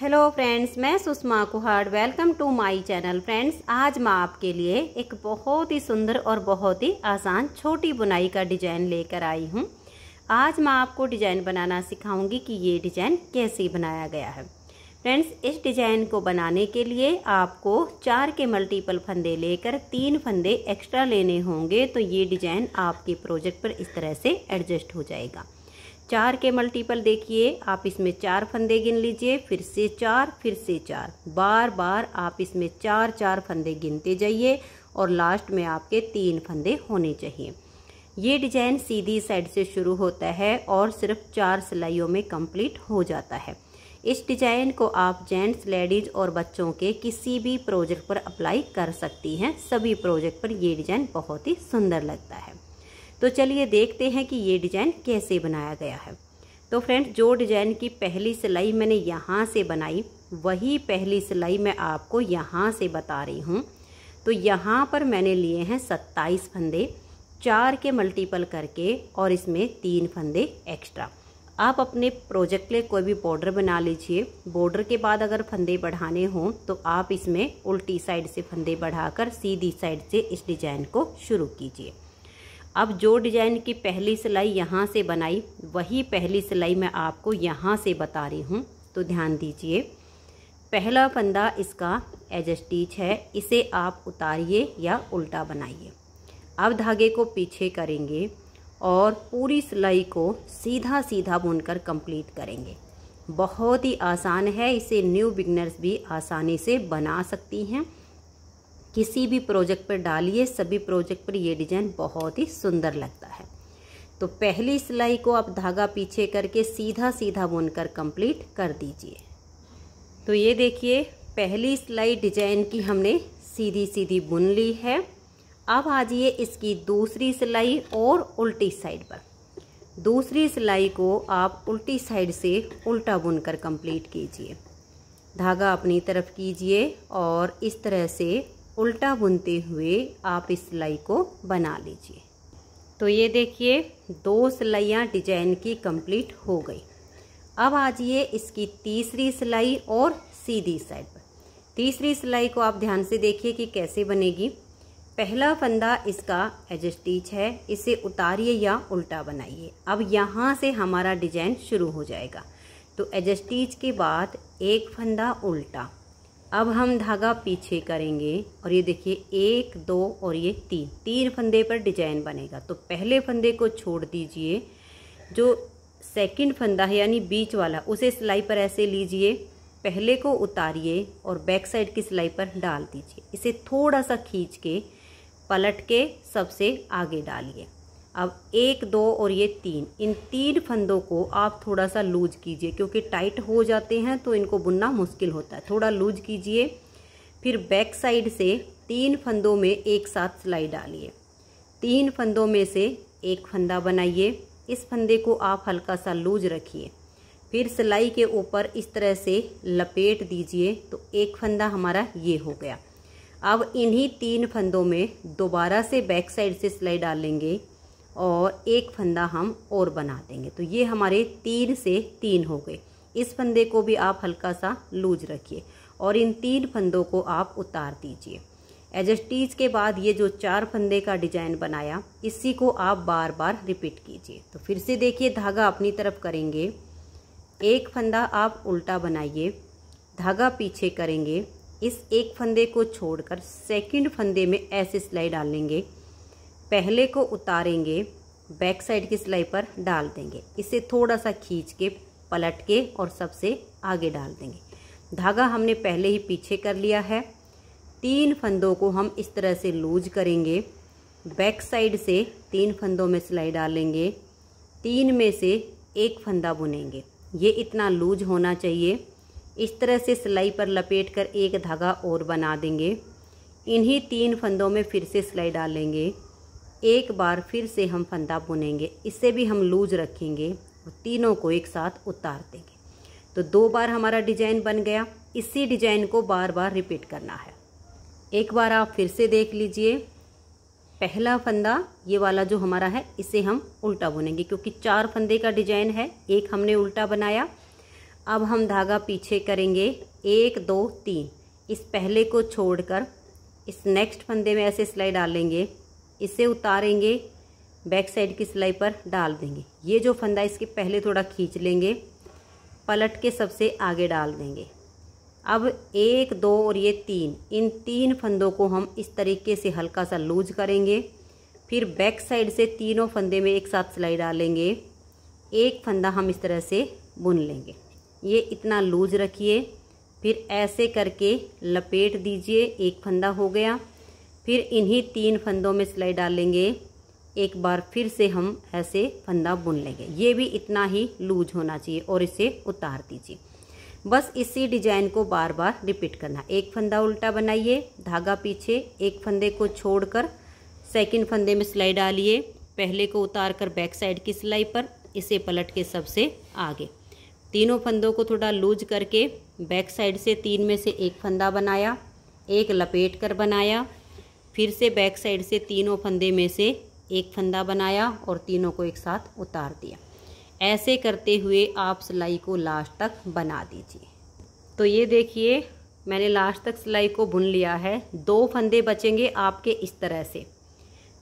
Hello friends, मैं Sushma Kuhar. Welcome to my channel. Friends, आज मैं आपके लिए एक बहुत ही सुंदर और बहुत ही आसान छोटी बुनाई का डिजाइन लेकर आई हूँ। आज मैं आपको डिजाइन बनाना सिखाऊंगी कि ये डिजाइन कैसे बनाया गया है। फ्रेंड्स, इस डिजाइन को बनाने के लिए आपको 4 के मल्टीपल फंदे लेकर 3 फंदे एक्स्ट्रा लेने होंगे, तो ये डिजाइन आपके प्रोजेक्ट पर इस तरह से एडजस्ट हो जाएगा। 4 के मल्टीपल देखिए, आप इसमें 4 फंदे गिन लीजिए, फिर से 4, फिर से 4, बार बार आप इसमें 4 फंदे गिनते जाइए और लास्ट में आपके 3 फंदे होने चाहिए। ये डिजाइन सीधी साइड से शुरू होता है और सिर्फ 4 सिलाइयों में कंप्लीट हो जाता है। इस डिजाइन को आप जेंट्स, लेडीज और बच्चों के किसी भी प्रोजेक्ट पर अप्लाई कर सकती हैं। सभी प्रोजेक्ट पर ये डिजाइन बहुत ही सुंदर लगता है। तो चलिए देखते हैं कि ये डिजाइन कैसे बनाया गया है। तो फ्रेंड्स, जो डिजाइन की पहली सिलाई मैंने यहाँ से बनाई, वही पहली सिलाई मैं आपको यहाँ से बता रही हूँ। तो यहाँ पर मैंने लिए हैं 27 फंदे 4 के मल्टीपल करके और इसमें 3 फंदे एक्स्ट्रा। आप अपने प्रोजेक्ट के लिए कोई भी बॉर्डर बना लीजिए। बॉर्डर के बाद अगर फंदे बढ़ाने हों तो आप इसमें उल्टी साइड से फंदे बढ़ाकर सीधी साइड से इस डिजाइन को शुरू कीजिए। अब जो डिजाइन की पहली सिलाई यहाँ से बनाई, वही पहली सिलाई मैं आपको यहाँ से बता रही हूँ। तो ध्यान दीजिए, पहला फंदा इसका एज स्टिच है, इसे आप उतारिए या उल्टा बनाइए। अब धागे को पीछे करेंगे और पूरी सिलाई को सीधा सीधा बुनकर कंप्लीट करेंगे। बहुत ही आसान है, इसे न्यू बिगनर्स भी आसानी से बना सकती हैं। किसी भी प्रोजेक्ट पर डालिए, सभी प्रोजेक्ट पर ये डिजाइन बहुत ही सुंदर लगता है। तो पहली सिलाई को आप धागा पीछे करके सीधा सीधा बुनकर कंप्लीट कर दीजिए। तो ये देखिए, पहली सिलाई डिजाइन की हमने सीधी सीधी बुन ली है। अब आ जाइए इसकी दूसरी सिलाई और उल्टी साइड पर। दूसरी सिलाई को आप उल्टी साइड से उल्टा बुनकर कंप्लीट कीजिए। धागा अपनी तरफ कीजिए और इस तरह से उल्टा बुनते हुए आप इस सिलाई को बना लीजिए। तो ये देखिए, 2 सिलाइयाँ डिजाइन की कंप्लीट हो गई। अब आ जाइए इसकी तीसरी सिलाई और सीधी साइड पर। तीसरी सिलाई को आप ध्यान से देखिए कि कैसे बनेगी। पहला फंदा इसका एज स्टिच है, इसे उतारिए या उल्टा बनाइए। अब यहाँ से हमारा डिजाइन शुरू हो जाएगा। तो एज स्टिच के बाद एक फंदा उल्टा। अब हम धागा पीछे करेंगे और ये देखिए 1, 2 और ये 3 फंदे पर डिजाइन बनेगा। तो पहले फंदे को छोड़ दीजिए, जो सेकंड फंदा है यानी बीच वाला, उसे सिलाई पर ऐसे लीजिए, पहले को उतारिए और बैक साइड की सिलाई पर डाल दीजिए। इसे थोड़ा सा खींच के पलट के सबसे आगे डालिए। अब 1, 2 और ये 3, इन 3 फंदों को आप थोड़ा सा लूज कीजिए, क्योंकि टाइट हो जाते हैं तो इनको बुनना मुश्किल होता है। थोड़ा लूज कीजिए। फिर बैक साइड से 3 फंदों में एक साथ सिलाई डालिए। 3 फंदों में से एक फंदा बनाइए। इस फंदे को आप हल्का सा लूज रखिए। फिर सिलाई के ऊपर इस तरह से लपेट दीजिए। तो एक फंदा हमारा ये हो गया। अब इन्हीं 3 फंदों में दोबारा से बैक साइड से सिलाई डालेंगे और एक फंदा हम और बना देंगे। तो ये हमारे 3 से 3 हो गए। इस फंदे को भी आप हल्का सा लूज रखिए और इन 3 फंदों को आप उतार दीजिए। एज स्टिच के बाद ये जो 4 फंदे का डिजाइन बनाया, इसी को आप बार बार रिपीट कीजिए। तो फिर से देखिए, धागा अपनी तरफ करेंगे, एक फंदा आप उल्टा बनाइए, धागा पीछे करेंगे, इस एक फंदे को छोड़कर सेकंड फंदे में ऐसे सिलाई डालेंगे, पहले को उतारेंगे, बैक साइड की सिलाई पर डाल देंगे, इसे थोड़ा सा खींच के पलट के और सबसे आगे डाल देंगे। धागा हमने पहले ही पीछे कर लिया है। 3 फंदों को हम इस तरह से लूज करेंगे, बैक साइड से 3 फंदों में सिलाई डालेंगे, 3 में से एक फंदा बुनेंगे। ये इतना लूज होना चाहिए। इस तरह से सिलाई पर लपेट कर एक धागा और बना देंगे। इन्हीं 3 फंदों में फिर से सिलाई डालेंगे, एक बार फिर से हम फंदा बुनेंगे, इसे भी हम लूज रखेंगे और तीनों को एक साथ उतार देंगे। तो 2 बार हमारा डिजाइन बन गया। इसी डिजाइन को बार बार रिपीट करना है। एक बार आप फिर से देख लीजिए। पहला फंदा ये वाला जो हमारा है, इसे हम उल्टा बुनेंगे, क्योंकि 4 फंदे का डिजाइन है, एक हमने उल्टा बनाया। अब हम धागा पीछे करेंगे 1 2 3। इस पहले को छोड़कर इस नेक्स्ट फंदे में ऐसे सिलाई डालेंगे, इसे उतारेंगे, बैक साइड की सिलाई पर डाल देंगे। ये जो फंदा इसके पहले थोड़ा खींच लेंगे, पलट के सबसे आगे डाल देंगे। अब 1 2 और ये 3, इन 3 फंदों को हम इस तरीके से हल्का सा लूज करेंगे। फिर बैक साइड से तीनों फंदे में एक साथ सिलाई डालेंगे, एक फंदा हम इस तरह से बुन लेंगे। ये इतना लूज रखिए, फिर ऐसे करके लपेट दीजिए, एक फंदा हो गया। फिर इन्हीं 3 फंदों में सिलाई डालेंगे, एक बार फिर से हम ऐसे फंदा बुन लेंगे। ये भी इतना ही लूज होना चाहिए और इसे उतार दीजिए। बस इसी डिजाइन को बार बार रिपीट करना। एक फंदा उल्टा बनाइए, धागा पीछे, एक फंदे को छोड़कर सेकंड फंदे में सिलाई डालिए, पहले को उतार कर बैक साइड की सिलाई पर, इसे पलट के सबसे आगे। तीनों फंदों को थोड़ा लूज करके बैक साइड से 3 में से एक फंदा बनाया, एक लपेट कर बनाया, फिर से बैक साइड से तीनों फंदे में से एक फंदा बनाया और तीनों को एक साथ उतार दिया। ऐसे करते हुए आप सिलाई को लास्ट तक बना दीजिए। तो ये देखिए मैंने लास्ट तक सिलाई को बुन लिया है। 2 फंदे बचेंगे आपके इस तरह से।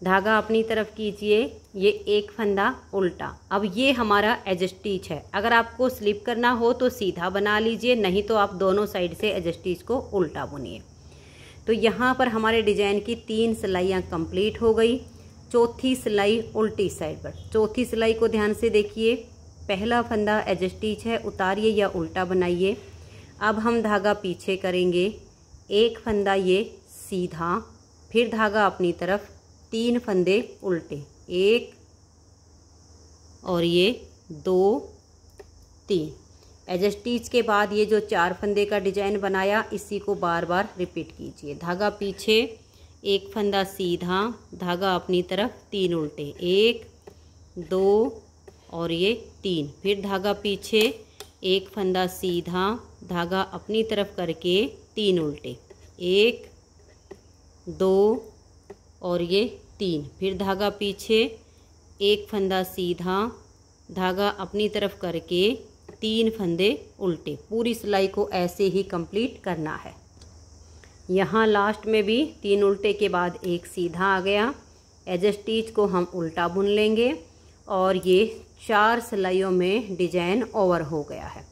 धागा अपनी तरफ कीजिए, ये एक फंदा उल्टा। अब ये हमारा एज स्टिच है। अगर आपको स्लिप करना हो तो सीधा बना लीजिए, नहीं तो आप दोनों साइड से एज स्टिच को उल्टा बुनिए। तो यहाँ पर हमारे डिजाइन की 3 सिलाइयाँ कंप्लीट हो गई। चौथी सिलाई उल्टी साइड पर। चौथी सिलाई को ध्यान से देखिए, पहला फंदा एज स्टिच है, उतारिए या उल्टा बनाइए। अब हम धागा पीछे करेंगे, एक फंदा ये सीधा, फिर धागा अपनी तरफ, 3 फंदे उल्टे, 1 और ये 2 3। एज स्टिच के बाद ये जो 4 फंदे का डिजाइन बनाया, इसी को बार बार रिपीट कीजिए। धागा पीछे, एक फंदा सीधा, धागा अपनी तरफ, 3 उल्टे, 1 2 और ये 3। फिर धागा पीछे, एक फंदा सीधा, धागा अपनी तरफ करके 3 उल्टे, 1 2 और ये 3। फिर धागा पीछे, एक फंदा सीधा, धागा अपनी तरफ करके 3 फंदे उल्टे। पूरी सिलाई को ऐसे ही कंप्लीट करना है। यहाँ लास्ट में भी 3 उल्टे के बाद एक सीधा आ गया। एज स्टिच को हम उल्टा बुन लेंगे और ये 4 सिलाइयों में डिजाइन ओवर हो गया है।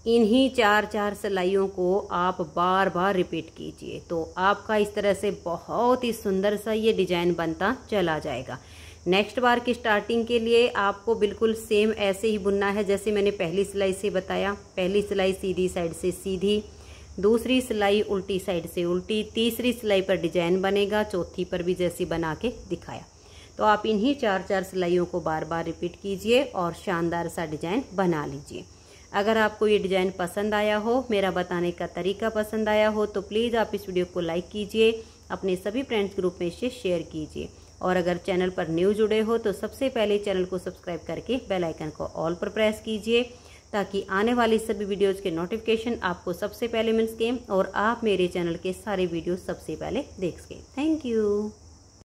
इन्हीं 4 सिलाइयों को आप बार बार रिपीट कीजिए तो आपका इस तरह से बहुत ही सुंदर सा ये डिजाइन बनता चला जाएगा। नेक्स्ट बार की स्टार्टिंग के लिए आपको बिल्कुल सेम ऐसे ही बुनना है जैसे मैंने पहली सिलाई से बताया। पहली सिलाई सीधी साइड से सीधी, दूसरी सिलाई उल्टी साइड से उल्टी, तीसरी सिलाई पर डिजाइन बनेगा, चौथी पर भी जैसी बना के दिखाया। तो आप इन्हीं 4 सिलाइयों को बार बार रिपीट कीजिए और शानदार सा डिजाइन बना लीजिए। अगर आपको ये डिजाइन पसंद आया हो, मेरा बताने का तरीका पसंद आया हो, तो प्लीज़ आप इस वीडियो को लाइक कीजिए, अपने सभी फ्रेंड्स ग्रुप में इसे शेयर कीजिए। और अगर चैनल पर न्यू जुड़े हो तो सबसे पहले चैनल को सब्सक्राइब करके बेल आइकन को ऑल पर प्रेस कीजिए ताकि आने वाली सभी वीडियोज़ के नोटिफिकेशन आपको सबसे पहले मिल सकें और आप मेरे चैनल के सारे वीडियो सबसे पहले देख सकें। Thank you.